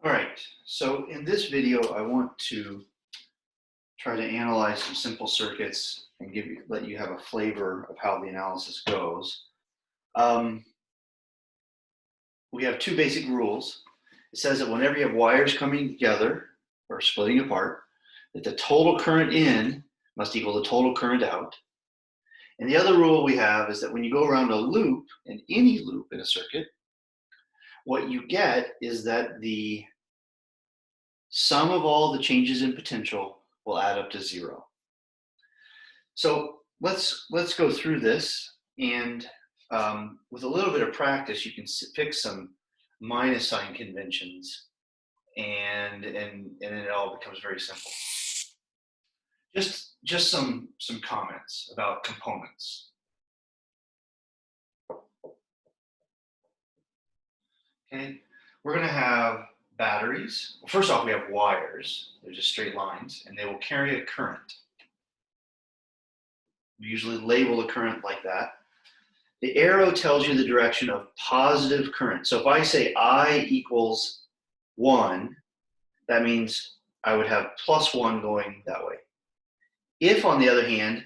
All right, so in this video, I want to try to analyze some simple circuits and let you have a flavor of how the analysis goes. We have two basic rules. It says that whenever you have wires coming together or splitting apart, that the total current in must equal the total current out. And the other rule we have is that when you go around a loop, in any loop in a circuit, what you get is that the sum of all the changes in potential will add up to zero. So let's go through this, and with a little bit of practice, you can pick some minus sign conventions, and then it all becomes very simple. Just some comments about components. Okay, we're going to have batteries. Well, first off, we have wires. They're just straight lines, and they will carry a current. We usually label a current like that. The arrow tells you the direction of positive current. So if I say I equals 1, that means I would have plus 1 going that way. If, on the other hand,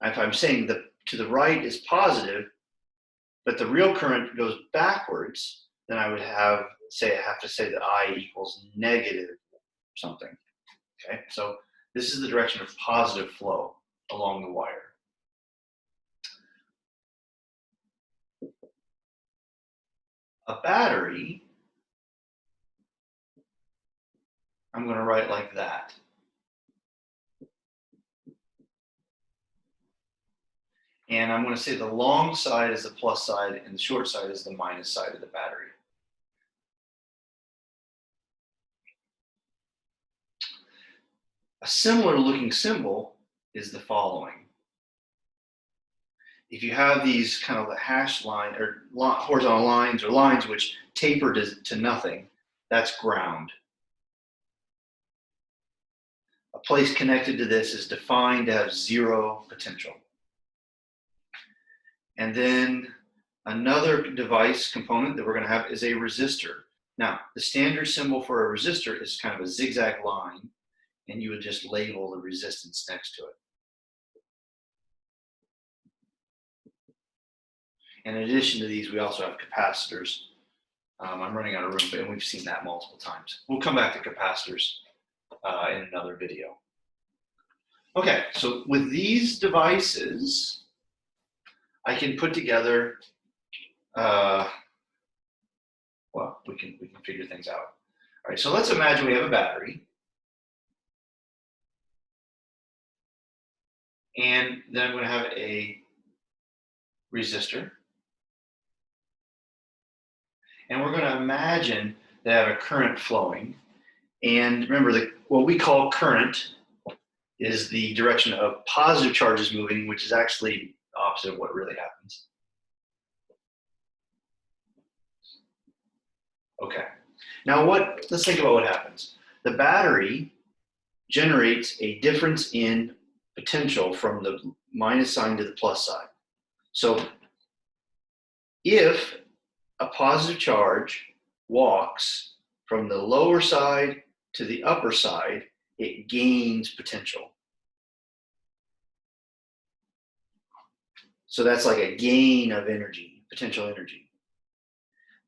if I'm saying that to the right is positive, but the real current goes backwards, then I would have to say that I equals negative something. Okay, so this is the direction of positive flow along the wire. A battery, I'm going to write like that. And I'm going to say the long side is the plus side and the short side is the minus side of the battery. A similar looking symbol is the following. If you have these kind of the hash line or horizontal lines or lines which taper to nothing, that's ground. A place connected to this is defined to have zero potential. And then another device component that we're going to have is a resistor. Now, the standard symbol for a resistor is kind of a zigzag line, and you would just label the resistance next to it. And in addition to these, we also have capacitors. I'm running out of room, and we've seen that multiple times. We'll come back to capacitors in another video. Okay, so with these devices, I can put together, well, we can figure things out. All right, so let's imagine we have a battery. And then I'm going to have a resistor. And we're going to imagine that I have a current flowing. And remember, what we call current is the direction of positive charges moving, which is actually the opposite of what really happens. Okay. Now let's think about what happens. The battery generates a difference in potential from the minus sign to the plus side. So if a positive charge walks from the lower side to the upper side, it gains potential. So that's like a gain of energy, potential energy.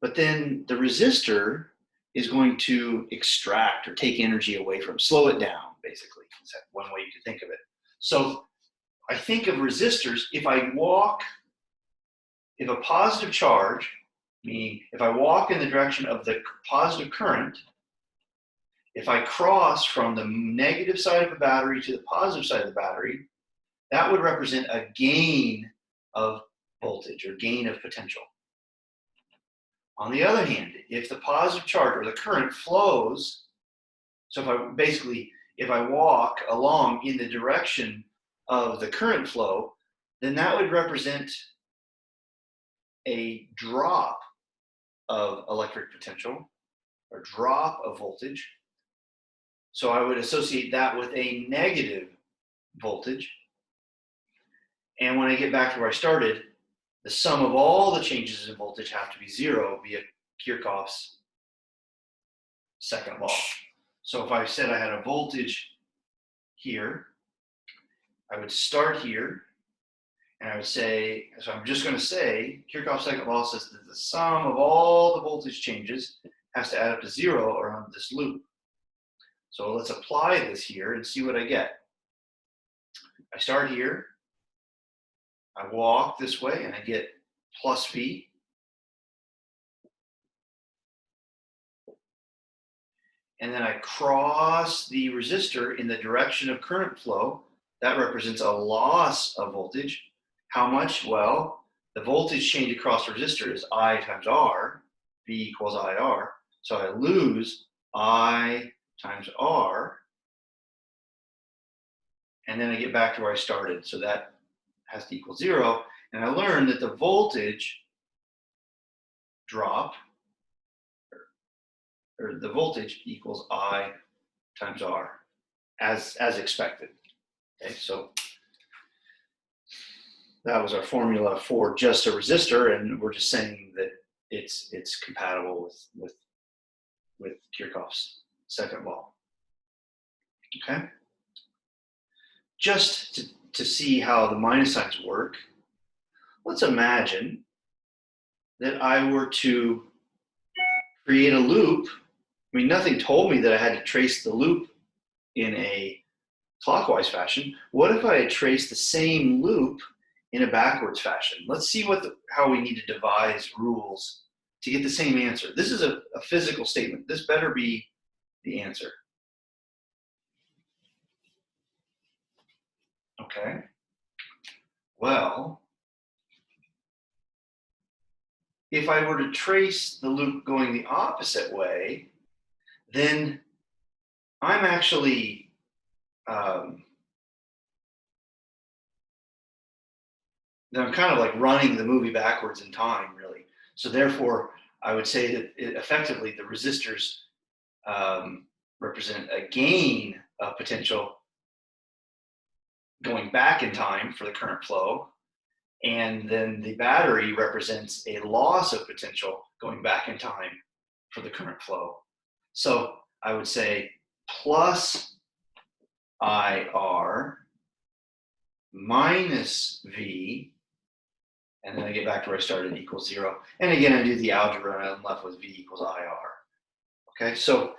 But then the resistor is going to extract or take energy away from, slow it down, basically. Is that one way you could think of it. So I think of resistors, if a positive charge, meaning if I walk in the direction of the positive current, if I cross from the negative side of a battery to the positive side of the battery, that would represent a gain of voltage or gain of potential. On the other hand, if the positive charge or the current flows, so if I walk along in the direction of the current flow, then that would represent a drop of electric potential or drop of voltage. So I would associate that with a negative voltage. And when I get back to where I started, the sum of all the changes in voltage have to be zero via Kirchhoff's second law. So if I said I had a voltage here, I would start here, and I would say, so I'm just going to say, Kirchhoff's second law says that the sum of all the voltage changes has to add up to 0 around this loop. So let's apply this here and see what I get. I start here, I walk this way, and I get plus V. And then I cross the resistor in the direction of current flow. That represents a loss of voltage. How much? Well, the voltage change across the resistor is I times R, V equals IR. So I lose I times R, and then I get back to where I started. So that has to equal 0. And I learned that the voltage drop, or the voltage equals I times R, as expected. Okay, so that was our formula for just a resistor, and we're just saying that it's compatible with Kirchhoff's second law. Okay, just to see how the minus signs work, let's imagine that I were to create a loop. I mean, nothing told me that I had to trace the loop in a clockwise fashion. What if I had traced the same loop in a backwards fashion? Let's see how we need to devise rules to get the same answer. This is a physical statement. This better be the answer. Okay. Well, if I were to trace the loop going the opposite way, then I'm actually then I'm kind of like running the movie backwards in time, really. So therefore, I would say that effectively the resistors represent a gain of potential going back in time for the current flow, and then the battery represents a loss of potential going back in time for the current flow. So I would say plus IR minus V, and then I get back to where I started, equals 0. And again, I do the algebra, and I'm left with V equals IR. Okay, so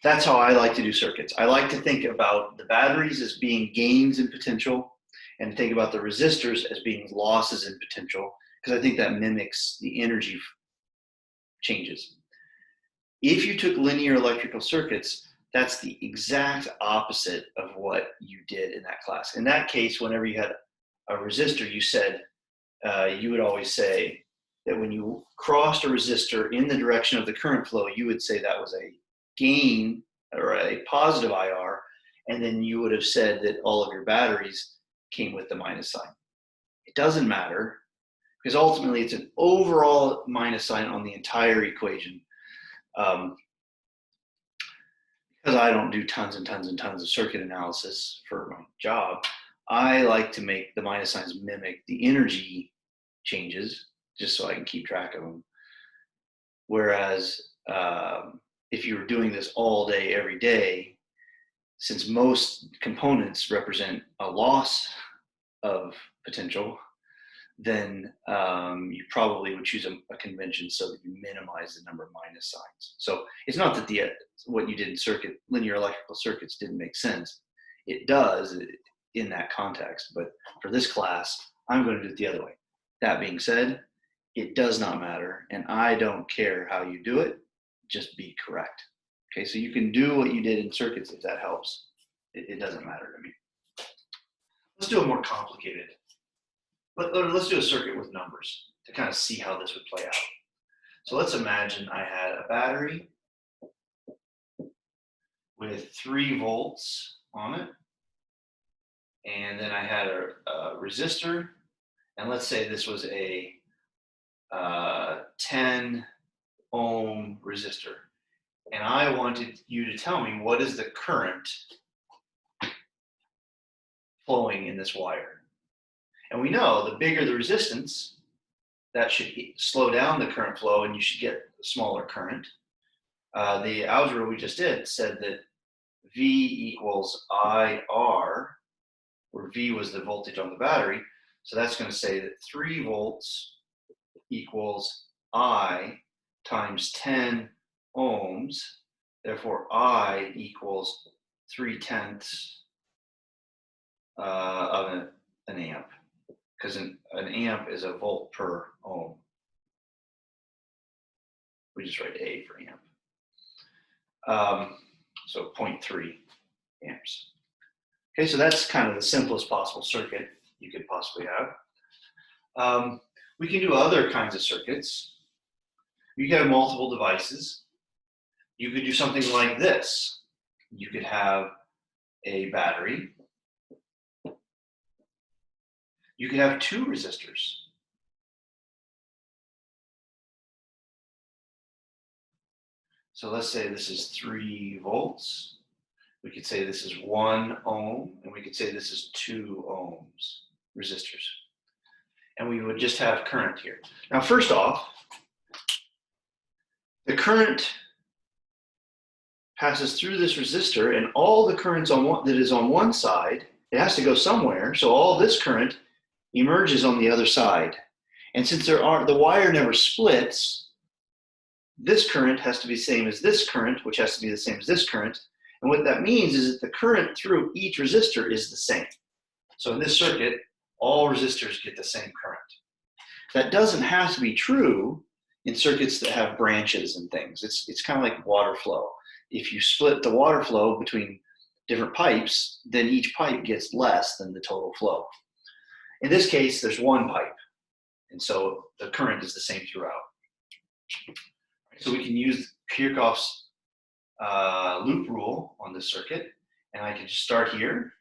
that's how I like to do circuits. I like to think about the batteries as being gains in potential, and think about the resistors as being losses in potential, because I think that mimics the energy changes. If you took linear electrical circuits, that's the exact opposite of what you did in that class. In that case, whenever you had a resistor, you said, you would always say that when you crossed a resistor in the direction of the current flow, you would say that was a gain or a positive IR, and then you would have said that all of your batteries came with the minus sign. It doesn't matter, because ultimately it's an overall minus sign on the entire equation. Because I don't do tons and tons and tons of circuit analysis for my job, I like to make the minus signs mimic the energy changes, just so I can keep track of them. Whereas if you were doing this all day, every day, since most components represent a loss of potential, then you probably would choose a convention so that you minimize the number of minus signs. So it's not that what you did in linear electrical circuits didn't make sense. It does in that context, but for this class, I'm going to do it the other way. That being said, it does not matter, and I don't care how you do it, just be correct. Okay, so you can do what you did in circuits if that helps. It doesn't matter to me. Let's do a more complicated. Let's do a circuit with numbers to kind of see how this would play out. So let's imagine I had a battery with 3 volts on it, and then I had a resistor, and let's say this was a 10 ohm resistor, and I wanted you to tell me what is the current flowing in this wire. And we know the bigger the resistance, that should slow down the current flow, and you should get a smaller current. The algebra we just did said that V equals IR, where V was the voltage on the battery. So that's going to say that 3 volts equals I times 10 ohms. Therefore, I equals 3/10 of an amp, because an amp is a volt per ohm. We just write A for amp. So 0.3 amps. Okay, so that's kind of the simplest possible circuit you could possibly have. We can do other kinds of circuits. You could have multiple devices. You could do something like this. You could have a battery. You could have 2 resistors. So let's say this is 3 volts. We could say this is 1 ohm, and we could say this is 2 ohms resistors. And we would just have current here. Now, first off, the current passes through this resistor, and all the currents that is on one side, it has to go somewhere, so all this current emerges on the other side. And since the wire never splits, this current has to be the same as this current, which has to be the same as this current. And what that means is that the current through each resistor is the same. So in this circuit, all resistors get the same current. That doesn't have to be true in circuits that have branches and things. It's kind of like water flow. If you split the water flow between different pipes, then each pipe gets less than the total flow. In this case, there's one pipe, and so the current is the same throughout. So we can use Kirchhoff's loop rule on this circuit, and I can just start here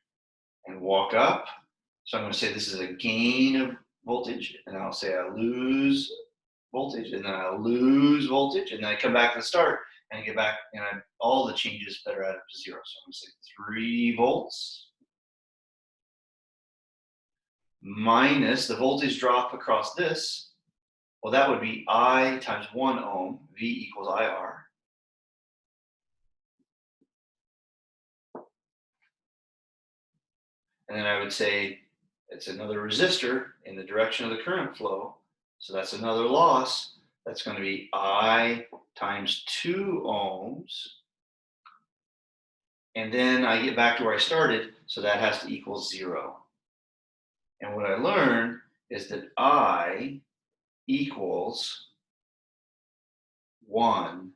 and walk up. So I'm going to say this is a gain of voltage, and I'll say I lose voltage, and then I lose voltage, and then I come back to the start, and I get back, and all the changes that are added to 0. So I'm going to say 3 volts minus the voltage drop across this. Well, that would be I times 1 ohm, V equals IR. And then I would say it's another resistor in the direction of the current flow. So that's another loss. That's going to be I times 2 ohms. And then I get back to where I started, so that has to equal 0. And what I learned is that I equals 1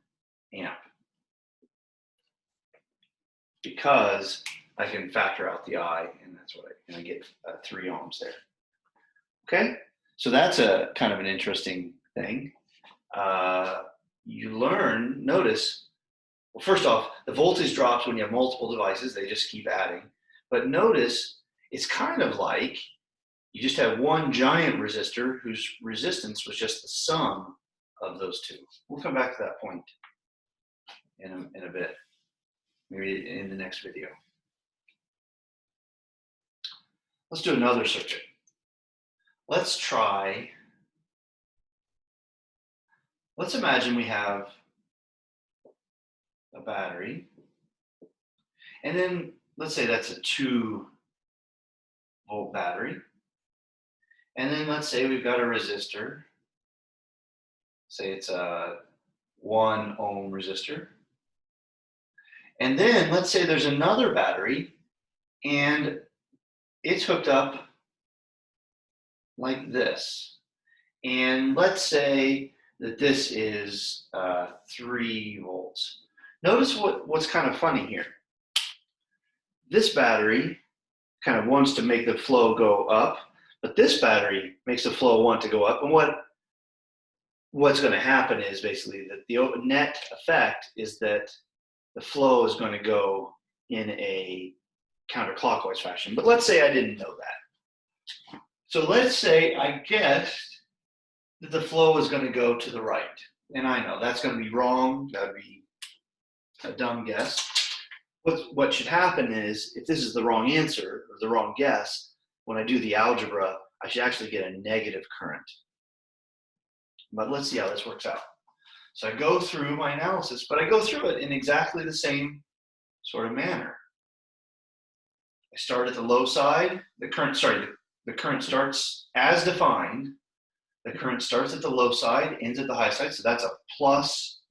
amp, because I can factor out the I, and that's what I get 3 ohms there. Okay, so that's a kind of an interesting thing. You learn, notice, well, first off, the voltage drops when you have multiple devices, they just keep adding. But notice, it's kind of like you just have one giant resistor whose resistance was just the sum of those 2. We'll come back to that point in a bit, maybe in the next video. Let's do another circuit. Let's imagine we have a battery, and then let's say that's a 2-volt battery. And then let's say we've got a resistor. Say it's a 1 ohm resistor. And then let's say there's another battery, and it's hooked up like this. And let's say that this is 3 volts. Notice what's kind of funny here. This battery kind of wants to make the flow go up, but this battery makes the flow want to go up. And what's going to happen is basically that the net effect is that the flow is going to go in a counterclockwise fashion. But let's say I didn't know that. So let's say I guessed that the flow is going to go to the right. And I know that's going to be wrong. That would be a dumb guess. What should happen is, if this is the wrong answer or the wrong guess, when I do the algebra, I should actually get a negative current. But let's see how this works out. So I go through my analysis, but I go through it in exactly the same sort of manner. I start at the low side. The current starts as defined. The current starts at the low side, ends at the high side. So that's a plus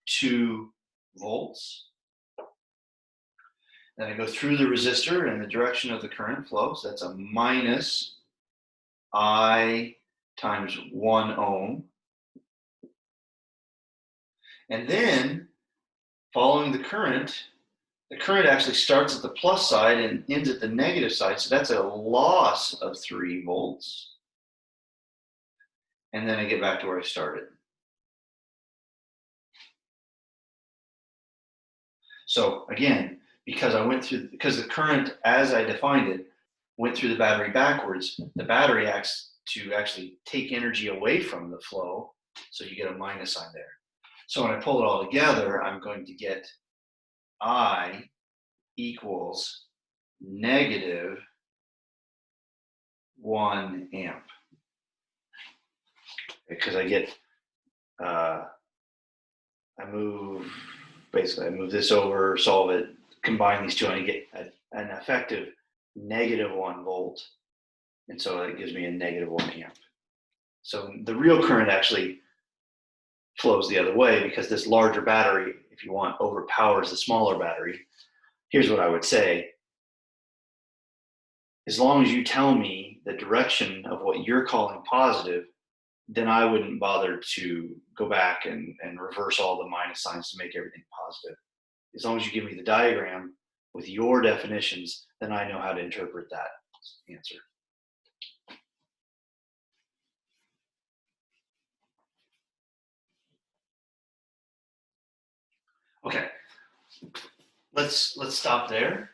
2 volts. Then I go through the resistor in the direction of the current flow. So that's a minus I times 1 ohm. And then following the current actually starts at the plus side and ends at the negative side. So that's a loss of 3 volts. And then I get back to where I started. So again, because the current as I defined it went through the battery backwards, the battery acts to actually take energy away from the flow. So you get a minus sign there. So when I pull it all together, I'm going to get I equals negative 1 amp. Because I get, I move this over, solve it, combine these two, and I get an effective negative 1 volt. And so it gives me a negative 1 amp. So the real current actually flows the other way because this larger battery, if you want, overpowers the smaller battery. Here's what I would say. As long as you tell me the direction of what you're calling positive, then I wouldn't bother to go back and reverse all the minus signs to make everything positive. As long as you give me the diagram with your definitions, then I know how to interpret that answer. Okay, let's stop there.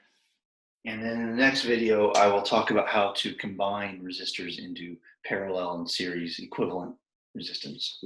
And then in the next video, I will talk about how to combine resistors into parallel and series equivalent resistors.